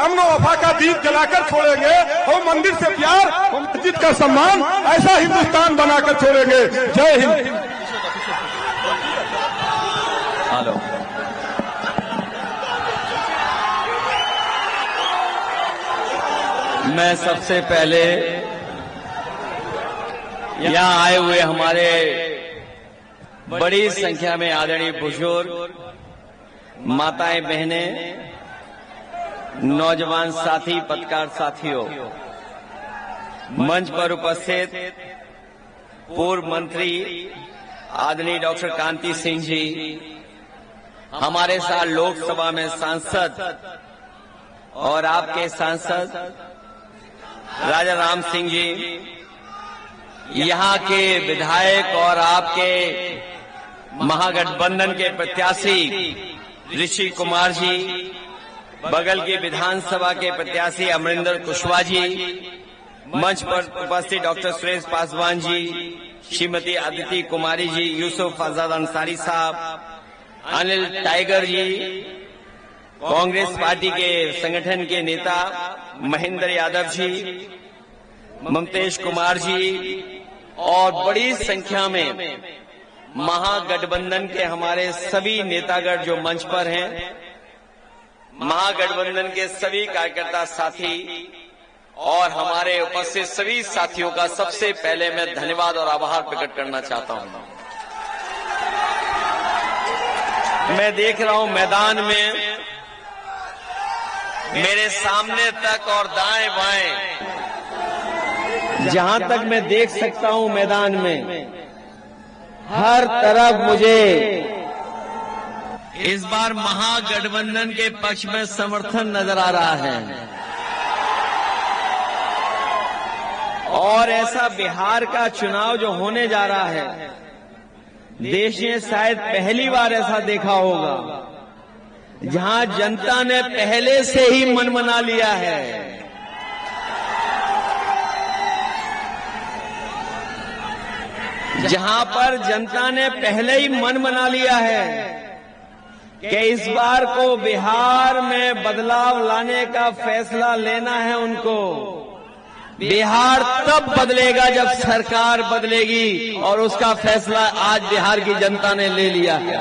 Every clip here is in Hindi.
अमन और वफा का दीप जलाकर छोड़ेंगे, हो मंदिर से प्यार, हो मस्जिद का सम्मान, ऐसा हिंदुस्तान बनाकर छोड़ेंगे। जय हिंद। हेलो, मैं सबसे पहले यहाँ आए हुए हमारे बड़ी संख्या में आदरणीय बुजुर्ग, माताएं, बहनें, नौजवान साथी, पत्रकार साथियों, मंच पर उपस्थित पूर्व मंत्री आदरणीय डॉक्टर कांति सिंह जी, हमारे साथ लोकसभा में सांसद और आपके सांसद राजा राम सिंह जी, यहाँ के विधायक और आपके महागठबंधन के प्रत्याशी ऋषि कुमार जी, बगल की विधानसभा के प्रत्याशी अमरिंदर कुशवाहा जी, मंच पर उपस्थित डॉक्टर सुरेश पासवान जी, श्रीमती अदिति कुमारी जी, यूसुफ आजाद अंसारी साहब, अनिल टाइगर जी, कांग्रेस पार्टी के संगठन के नेता महेंद्र यादव जी, ममतेश कुमार जी और बड़ी संख्या में महागठबंधन के हमारे सभी नेतागण जो मंच पर हैं, महागठबंधन के सभी कार्यकर्ता साथी और हमारे उपस्थित सभी साथियों का सबसे पहले मैं धन्यवाद और आभार प्रकट करना चाहता हूं। मैं देख रहा हूं मैदान में मेरे सामने तक और दाएं बाएं, जहां तक मैं देख सकता हूं मैदान में हर तरफ मुझे इस बार महागठबंधन के पक्ष में समर्थन नजर आ रहा है। और ऐसा बिहार का चुनाव जो होने जा रहा है, देश ने शायद पहली बार ऐसा देखा होगा जहां जनता ने पहले से ही मन बना लिया है। जहां पर जनता ने पहले ही मन बना लिया है कि इस बार को बिहार में बदलाव लाने का फैसला लेना है उनको। बिहार तब बदलेगा जब सरकार बदलेगी, और उसका फैसला आज बिहार की जनता ने ले लिया है।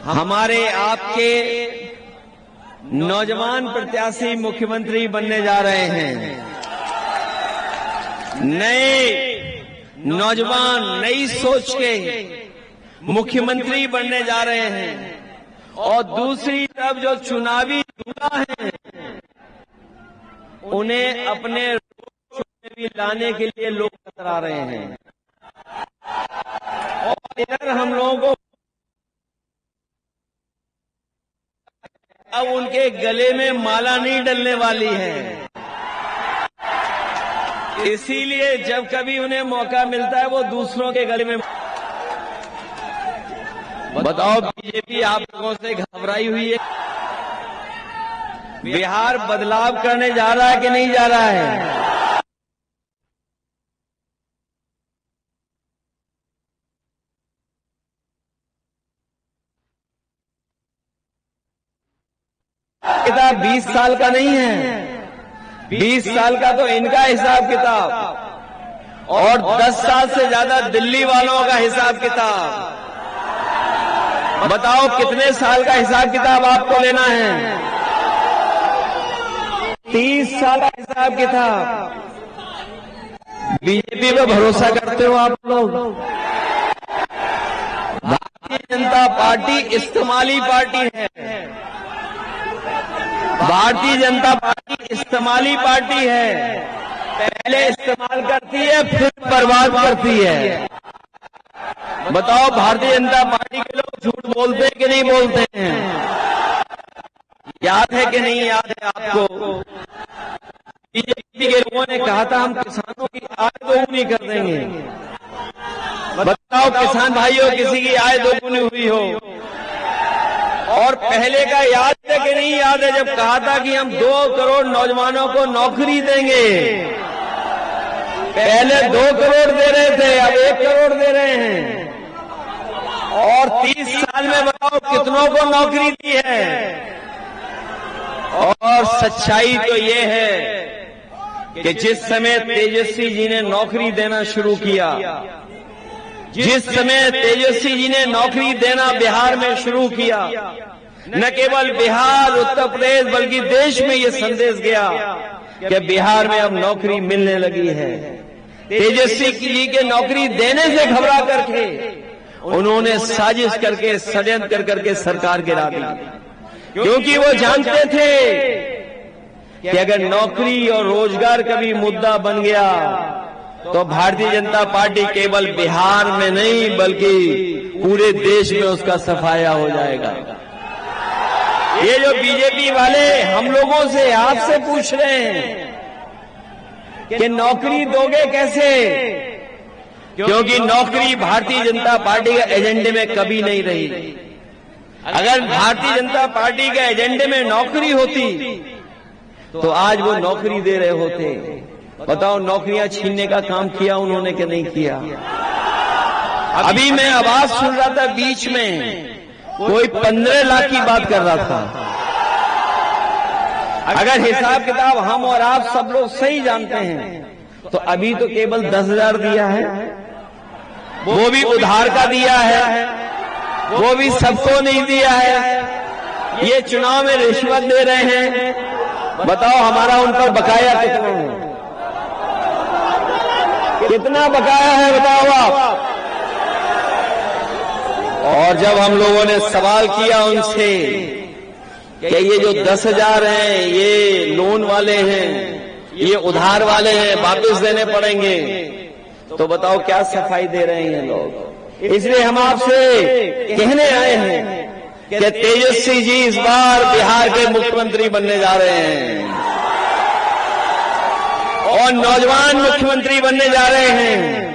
हमारे आपके नौजवान प्रत्याशी मुख्यमंत्री बनने जा रहे हैं। नए नौजवान नई सोच के मुख्यमंत्री बनने जा रहे हैं। और दूसरी तरफ जो चुनावी दूल्हा है, उन्हें अपने रोड में भी लाने के लिए लोग नजर आ रहे हैं। और इधर हम लोगों को अब उनके गले में माला नहीं डलने वाली है। इसीलिए जब कभी उन्हें मौका मिलता है वो दूसरों के गले में। बताओ, बीजेपी आप लोगों से घबराई हुई है? बिहार बदलाव करने जा रहा है कि नहीं जा रहा है? किताब 20 साल का नहीं है, 20 साल का तो इनका हिसाब किताब, और 10 साल से ज्यादा दिल्ली वालों का हिसाब किताब। बताओ कितने साल का हिसाब किताब आपको लेना है? 30 साल का हिसाब किताब। बीजेपी पे भरोसा करते हो आप लोग? भारतीय जनता पार्टी इस्तेमाली पार्टी है। भारतीय जनता पार्टी इस्तेमाली पार्टी है। पहले इस्तेमाल करती है, फिर बर्बाद करती है। बताओ, भारतीय जनता पार्टी के लोग झूठ बोलते हैं कि नहीं बोलते हैं? याद है कि नहीं याद है आपको? बीजेपी के लोगों ने कहा था हम किसानों की आय दोगुनी कर देंगे। बताओ किसान भाइयों, किसी की आय दोगुनी हुई हो? और पहले का याद है कि नहीं याद है, जब कहा था कि हम 2 करोड़ नौजवानों को नौकरी देंगे? पहले 2 करोड़ दे रहे थे, अब 1 करोड़ दे रहे हैं। और 30 साल में बताओ कितनों को नौकरी दी है। और सच्चाई तो ये है कि जिस समय तेजस्वी जी ने नौकरी देना शुरू किया, जिस समय तेजस्वी जी ने नौकरी देना बिहार में शुरू किया, न केवल बिहार, उत्तर प्रदेश बल्कि देश में ये संदेश गया कि बिहार में अब नौकरी मिलने लगी है। तेजस्वी जी के नौकरी देने से घबरा करके उन्होंने साजिश करके, षड्यंत्र करके सरकार गिरा दी, क्योंकि वो जानते थे कि अगर नौकरी और रोजगार कभी मुद्दा बन गया तो भारतीय जनता पार्टी केवल बिहार में नहीं बल्कि पूरे देश में उसका सफाया हो जाएगा। ये जो बीजेपी वाले हम लोगों से, आपसे पूछ रहे हैं कि नौकरी दोगे कैसे, क्योंकि नौकरी भारतीय जनता पार्टी के एजेंडे में कभी नहीं रही। अगर भारतीय जनता पार्टी के एजेंडे में नौकरी होती तो आज वो नौकरी दे रहे होते। बताओ, नौकरियां छीनने का काम किया उन्होंने कि नहीं किया? अभी मैं आवाज सुन रहा था, बीच में कोई 15 लाख की बात कर रहा था। अगर हिसाब किताब हम और आप सब लोग सही जानते हैं तो अभी तो केवल 10,000 दिया है, वो भी उधार का दिया है, वो भी सबको नहीं दिया है। ये चुनाव में रिश्वत दे रहे हैं। बताओ, हमारा उन पर बकाया कितना है? कितना बकाया है बताओ आप? और जब हम लोगों ने सवाल किया उनसे कि ये जो 10,000 हैं ये लोन वाले हैं, ये उधार वाले हैं, वापस देने पड़ेंगे, तो बताओ क्या सफाई दे रहे हैं लोग। इसलिए हम आपसे कहने आए हैं कि तेजस्वी जी इस बार बिहार के मुख्यमंत्री बनने जा रहे हैं और नौजवान मुख्यमंत्री बनने जा रहे हैं।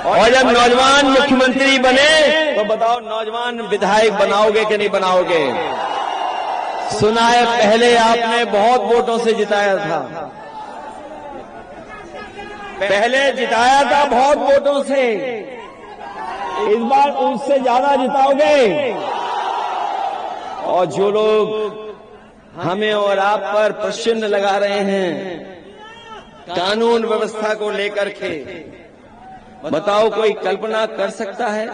और जब नौजवान मुख्यमंत्री बने तो बताओ, नौजवान विधायक बनाओगे कि नहीं बनाओगे? सुना है पहले आपने बहुत वोटों से जिताया था, पहले जिताया था बहुत वोटों से, इस बार उससे ज्यादा जिताओगे? और जो लोग हमें और आप पर प्रश्न लगा रहे हैं कानून व्यवस्था को लेकर के, बताओ कोई कल्पना कर सकता है?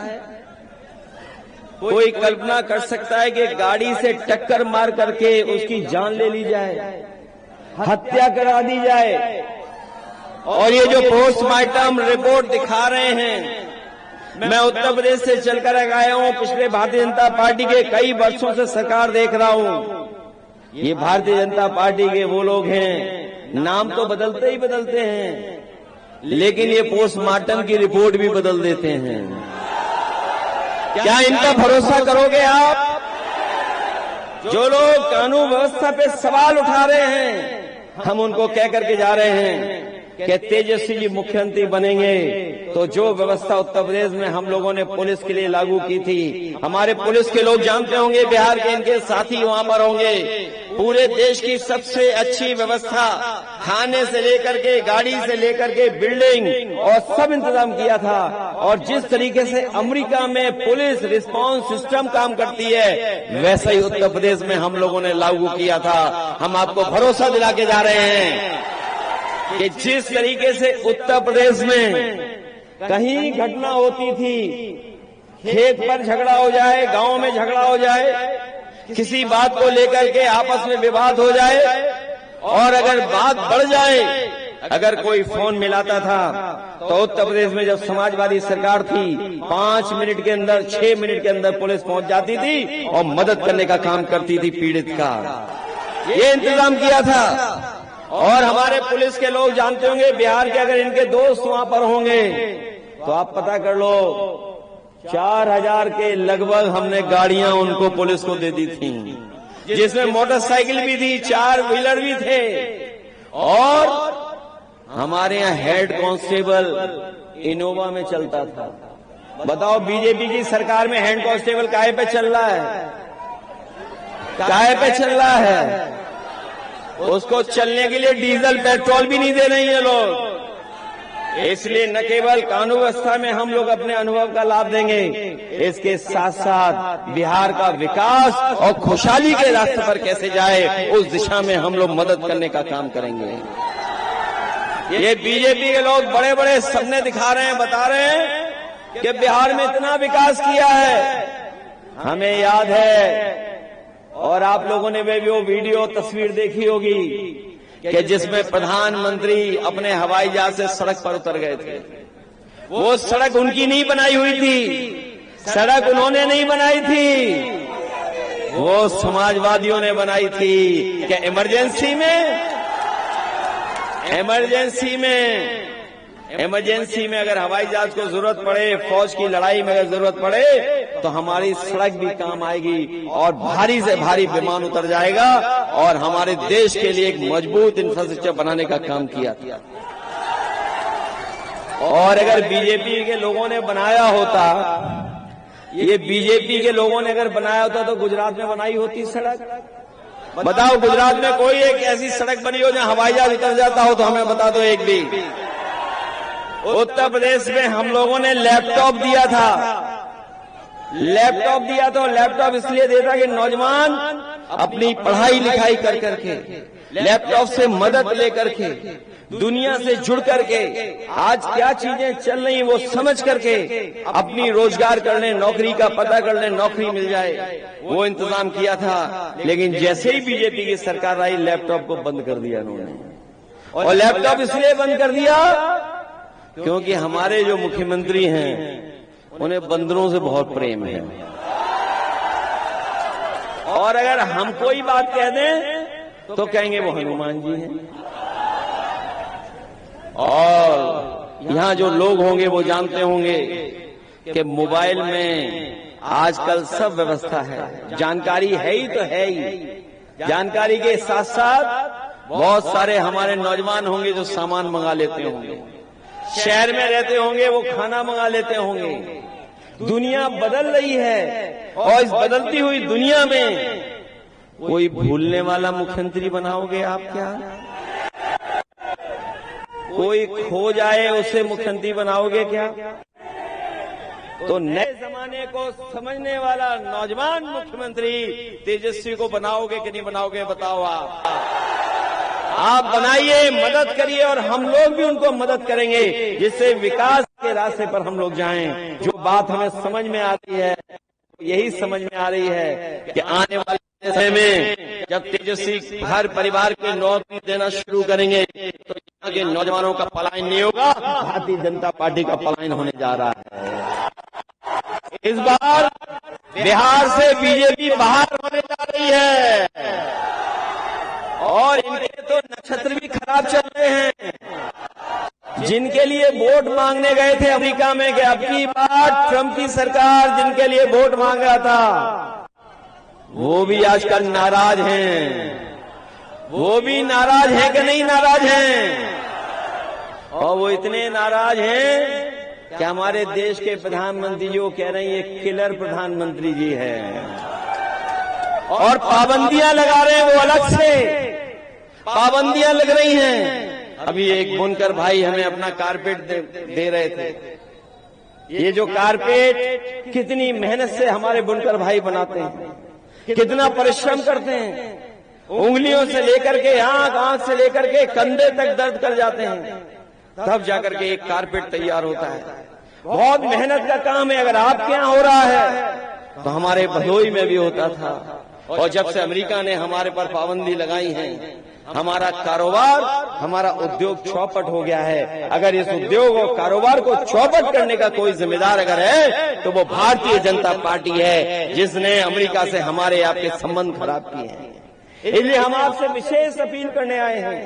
कोई कल्पना कर सकता है कि गाड़ी से टक्कर मार करके उसकी जान ले ली जाए, हत्या करा दी जाए? और ये जो पोस्टमार्टम रिपोर्ट दिखा रहे हैं, मैं उत्तर प्रदेश से चलकर आया हूं, पिछले भारतीय जनता पार्टी के कई वर्षों से सरकार देख रहा हूं। ये भारतीय जनता पार्टी के वो लोग हैं, नाम तो बदलते ही बदलते हैं, लेकिन ये पोस्टमार्टम की रिपोर्ट भी बदल देते हैं। क्या इनका भरोसा करोगे आप? जो लोग कानून व्यवस्था पे सवाल उठा रहे हैं, हम उनको कह करके जा रहे हैं कि तेजस्वी जी मुख्यमंत्री बनेंगे तो जो व्यवस्था उत्तर प्रदेश में हम लोगों ने पुलिस के लिए लागू की थी, हमारे पुलिस के लोग जानते होंगे, बिहार के इनके साथी वहां पर होंगे, पूरे देश की सबसे अच्छी व्यवस्था, खाने से लेकर के, गाड़ी से लेकर के, बिल्डिंग और सब इंतजाम किया था। और जिस तरीके से अमेरिका में पुलिस रिस्पांस सिस्टम काम करती है, वैसा ही उत्तर प्रदेश में हम लोगों ने लागू किया था। हम आपको भरोसा दिला के जा रहे हैं कि जिस तरीके से उत्तर प्रदेश में कहीं घटना होती थी, खेत पर झगड़ा हो जाए, गांव में झगड़ा हो जाए, किसी बात को लेकर के आपस में विवाद हो जाए, और अगर बात बढ़ जाए, अगर कोई फोन मिलाता था तो उत्तर प्रदेश में जब समाजवादी सरकार थी, 5 मिनट के अंदर, 6 मिनट के अंदर पुलिस पहुंच जाती थी और मदद करने का काम करती थी पीड़ित का। ये इंतजाम किया था। और हमारे पुलिस के लोग जानते होंगे, बिहार के अगर इनके दोस्त वहां पर होंगे तो आप पता कर लो, 4,000 के लगभग हमने गाड़ियां उनको पुलिस को दे दी थी, जिसमें मोटरसाइकिल भी थी, 4 व्हीलर भी थे। और हमारे यहाँ हेड कांस्टेबल इनोवा में चलता था। बताओ, बीजेपी की सरकार में हेड कांस्टेबल काहे पे चल रहा है? काहे पे चल रहा है? उसको चलने के लिए डीजल पेट्रोल भी नहीं दे रही है लोग। इसलिए न केवल कानून व्यवस्था में हम लोग अपने अनुभव का लाभ देंगे, इसके साथ साथ बिहार का विकास और खुशहाली के रास्ते पर कैसे जाए उस दिशा में हम लोग मदद करने का काम करेंगे। ये बीजेपी के लोग बड़े बड़े सपने दिखा रहे हैं, बता रहे हैं कि बिहार में इतना विकास किया है। हमें याद है और आप लोगों ने भी वो वीडियो तस्वीर देखी होगी कि जिसमें प्रधानमंत्री अपने हवाई जहाज से सड़क पर उतर गए थे। वो सड़क उनकी नहीं बनाई हुई थी, सड़क उन्होंने नहीं बनाई थी, वो समाजवादियों ने बनाई थी। कि इमरजेंसी में अगर हवाई जहाज को जरूरत पड़े, फौज की लड़ाई में अगर जरूरत पड़े तो हमारी सड़क भी काम आएगी और भारी से भारी विमान उतर जाएगा और हमारे देश के लिए एक मजबूत इंफ्रास्ट्रक्चर बनाने का काम किया था। और अगर बीजेपी के लोगों ने बनाया होता, ये बीजेपी के लोगों ने अगर बनाया होता तो गुजरात में बनाई होती सड़क। बताओ, गुजरात में कोई एक ऐसी सड़क बनी हो जहां हवाई जहाज उतर जाता हो तो हमें बता दो एक भी। उत्तर प्रदेश में हम लोगों ने लैपटॉप दिया था। लैपटॉप इसलिए देता कि नौजवान अपनी पढ़ाई लिखाई कर करके, लैपटॉप से मदद लेकर के, दुनिया से जुड़ करके आज क्या चीजें चल रही वो समझ करके अपनी रोजगार कर लें, नौकरी का पता कर लें, नौकरी मिल जाए, वो इंतजाम किया था। लेकिन जैसे ही बीजेपी की सरकार आई, लैपटॉप को बंद कर दिया उन्होंने। और लैपटॉप इसलिए बंद कर दिया क्योंकि हमारे जो मुख्यमंत्री हैं उन्हें बंदरों से बहुत प्रेम है। और अगर हम कोई बात कह दें तो कहेंगे वो हनुमान जी हैं। और यहां जो लोग होंगे वो जानते होंगे कि मोबाइल में आजकल सब व्यवस्था है, जानकारी है ही तो है ही। जानकारी के साथ साथ बहुत सारे हमारे नौजवान होंगे जो सामान मंगा लेते होंगे, शहर में रहते होंगे वो खाना मंगा लेते होंगे। दुनिया बदल रही है और इस बदलती हुई दुनिया में कोई भूलने वाला मुख्यमंत्री बनाओगे आप क्या? कोई खो जाए उसे मुख्यमंत्री बनाओगे क्या? तो नए जमाने को समझने वाला नौजवान मुख्यमंत्री तेजस्वी को बनाओगे कि नहीं बनाओगे? बताओ आप बनाइए, मदद करिए और हम लोग भी उनको मदद करेंगे जिससे विकास के रास्ते पर हम लोग जाएं। जो बात हमें समझ में आती है, यही समझ में आ रही है कि आने वाले समय में जब तेजस्वी हर परिवार को नौकरी देना शुरू करेंगे तो यहाँ के नौजवानों का पलायन नहीं होगा, भारतीय जनता पार्टी का पलायन होने जा रहा है। इस बार बिहार से बीजेपी बाहर होने जा रही है और इनके तो नक्षत्र भी खराब चल रहे हैं। जिनके लिए वोट मांगने गए थे अमेरिका में कि अब की बार ट्रंप की सरकार जिनके लिए वोट मांग रहा था, वो भी आजकल नाराज हैं। वो भी नाराज हैं कि नहीं नाराज हैं? और वो इतने नाराज हैं कि हमारे देश के प्रधानमंत्री जी वो कह रहे हैं ये किलर प्रधानमंत्री जी है और पाबंदियां लगा रहे हैं। वो अलग से पाबंदियां लग रही हैं। अभी एक बुनकर भाई हमें अपना कारपेट दे रहे थे। ये जो कारपेट कितनी मेहनत से हमारे बुनकर भाई बनाते हैं, कितना परिश्रम करते हैं, उंगलियों से लेकर के आंख से लेकर के कंधे तक दर्द कर जाते हैं, तब जाकर के एक कारपेट तैयार होता है। बहुत मेहनत का काम है। अगर आपके यहाँ हो रहा है तो हमारे भदोई में भी होता था। और जब से अमेरिका ने हमारे पर पाबंदी लगाई है, हमारा कारोबार, हमारा उद्योग चौपट हो गया है। अगर इस उद्योग और कारोबार को चौपट करने का कोई जिम्मेदार अगर है तो वो भारतीय जनता पार्टी है, जिसने अमेरिका से हमारे आपके संबंध खराब किए हैं। इसलिए हम आपसे विशेष अपील करने आए हैं,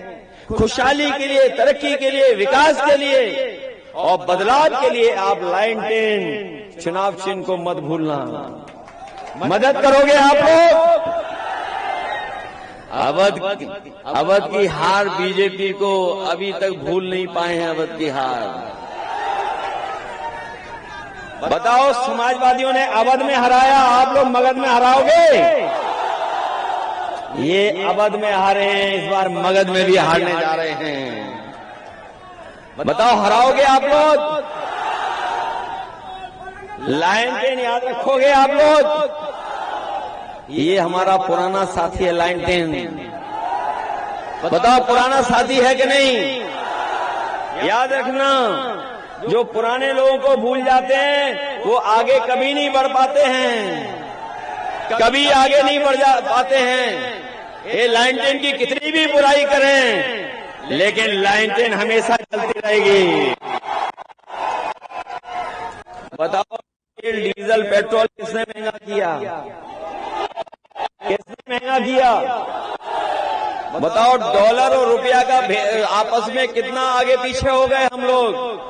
खुशहाली के लिए, तरक्की के लिए, विकास के लिए और बदलाव के लिए आप लाइन 10 चुनाव चिन्ह को मत भूलना। मदद करोगे आप लोग? अवध की हार बीजेपी को अभी तक भूल नहीं पाए हैं। अवध की हार बताओ, समाजवादियों ने अवध में हराया, आप लोग मगध में हराओगे? ये अवध में हारे हैं, इस बार मगध में भी हारने जा रहे हैं। बताओ हराओगे आप लोग? लाइन टेन याद रखोगे आप लोग? ये हमारा पुराना साथी है लाइन टेन। बताओ पुराना साथी है कि नहीं? याद रखना, जो पुराने लोगों को भूल जाते हैं वो आगे कभी नहीं बढ़ पाते हैं, कभी आगे नहीं बढ़ पाते हैं। ये लाइन टेन की कितनी भी बुराई करें, लेकिन लाइन टेन हमेशा चलती रहेगी। बताओ डीजल पेट्रोल किसने महंगा किया? किसने महंगा किया? बताओ डॉलर और रुपया का आपस में कितना आगे पीछे हो गए हम लोग।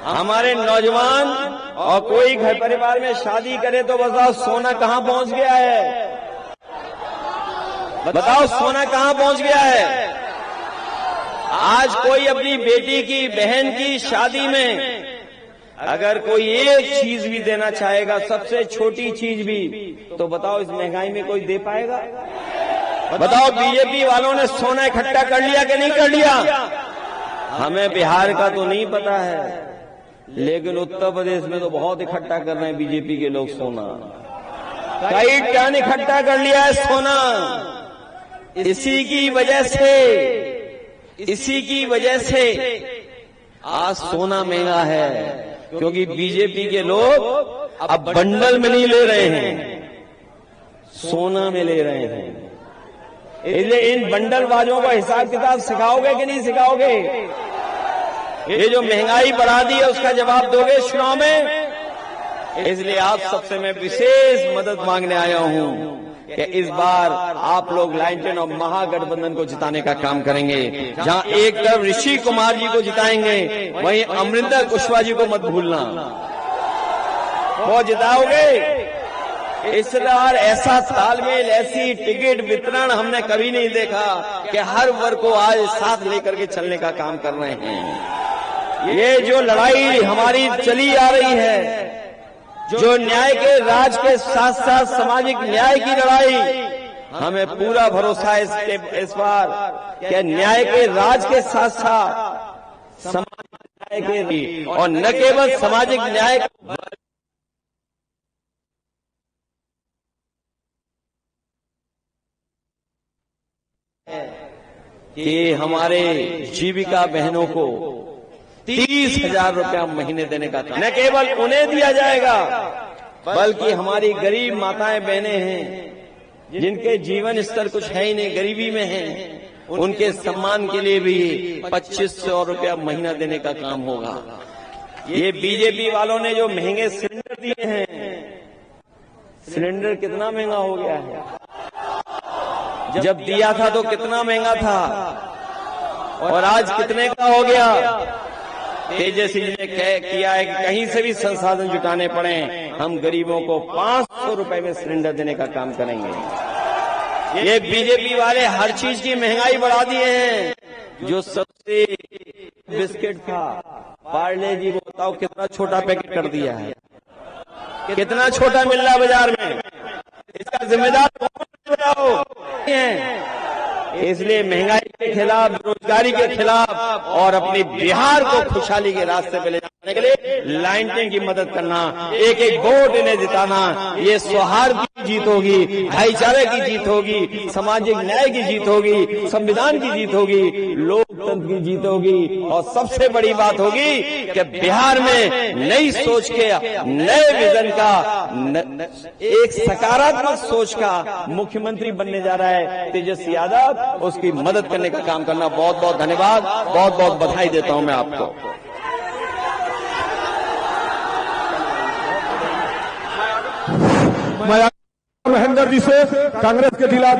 हमारे नौजवान और कोई घर परिवार में शादी करे तो बताओ सोना कहां पहुंच गया है? बताओ सोना कहां पहुंच गया है? आज कोई अपनी बेटी की बहन की शादी में अगर कोई एक चीज भी देना चाहेगा, सबसे छोटी चीज भी, तो बताओ इस महंगाई में कोई दे पाएगा? बताओ बीजेपी वालों ने सोना इकट्ठा कर लिया कि नहीं कर लिया? हमें बिहार का तो नहीं पता है, लेकिन उत्तर प्रदेश में तो बहुत इकट्ठा कर रहे हैं बीजेपी के लोग सोना। कई टन इकट्ठा कर लिया है सोना। इसी की वजह से आज सोना महंगा है, क्योंकि बीजेपी के लोग अब बंडल में नहीं ले रहे हैं, सोना में ले रहे हैं। इसलिए इन बंडलबाजों का हिसाब किताब सिखाओगे कि नहीं सिखाओगे? ये जो महंगाई बढ़ा दी है उसका जवाब दोगे चुनाव में? इसलिए आप सबसे मैं विशेष मदद मांगने आया हूं कि इस बार आप लोग लाइन टेन और महागठबंधन को जिताने का काम करेंगे। जहां एक तरफ ऋषि कुमार जी को जिताएंगे, वहीं अमरिंदर कुशवाहा जी को मत भूलना। वो जिताओगे? इस बार ऐसा तालमेल, ऐसी टिकट वितरण हमने कभी नहीं देखा कि हर वर्ग को आज साथ लेकर के चलने का काम कर रहे हैं। ये जो लड़ाई हमारी चली आ रही है, जो न्याय के राज के साथ साथ सामाजिक न्याय की लड़ाई, हमें पूरा भरोसा है इस बार कि न्याय के राज के साथ साथ सामाजिक न्याय के, और न केवल सामाजिक न्याय कि हमारे जीविका बहनों को 30,000 रुपया महीने देने का काम न केवल उन्हें दिया जाएगा, बल्कि हमारी गरीब माताएं बहनें हैं जिनके जीवन स्तर कुछ है ही नहीं, गरीबी में हैं, उनके सम्मान के लिए भी 2500 रुपया महीना देने का काम होगा। ये बीजेपी वालों ने जो महंगे सिलेंडर दिए हैं, सिलेंडर कितना महंगा हो गया है? जब दिया था तो कितना महंगा था, और आज कितने का हो गया? तेजस्वी जी ने किया है कि कहीं से भी संसाधन जुटाने पड़े, हम गरीबों को 500 रुपए में सिलेंडर देने का काम करेंगे। ये बीजेपी वाले हर चीज की महंगाई बढ़ा दिए हैं। जो सबसे बिस्किट था पार्ले जी, वो बताओ कितना छोटा पैकेट कर दिया है, कितना छोटा मिल रहा है बाजार में। इसका जिम्मेदार कौन बताओ? इसलिए महंगाई के खिलाफ, बेरोजगारी के खिलाफ और अपनी बिहार को खुशहाली के रास्ते पे ले जाने के लिए लाइन टेन की मदद करना, एक एक वोट इन्हें जिताना, ये सौहार्द की जीत होगी, भाईचारे की जीत होगी, सामाजिक न्याय की जीत होगी, संविधान की जीत होगी, लोकतंत्र की जीत होगी। और सबसे बड़ी बात होगी कि बिहार में नई सोच के, नए विजन का, एक सकारात्मक सोच का मुख्यमंत्री बनने जा रहा है तेजस्वी यादव। उसकी मदद करने का काम करना। बहुत बहुत धन्यवाद, बहुत बहुत बधाई देता हूं मैं आपको। मैं महेंद्र जी से कांग्रेस के जिला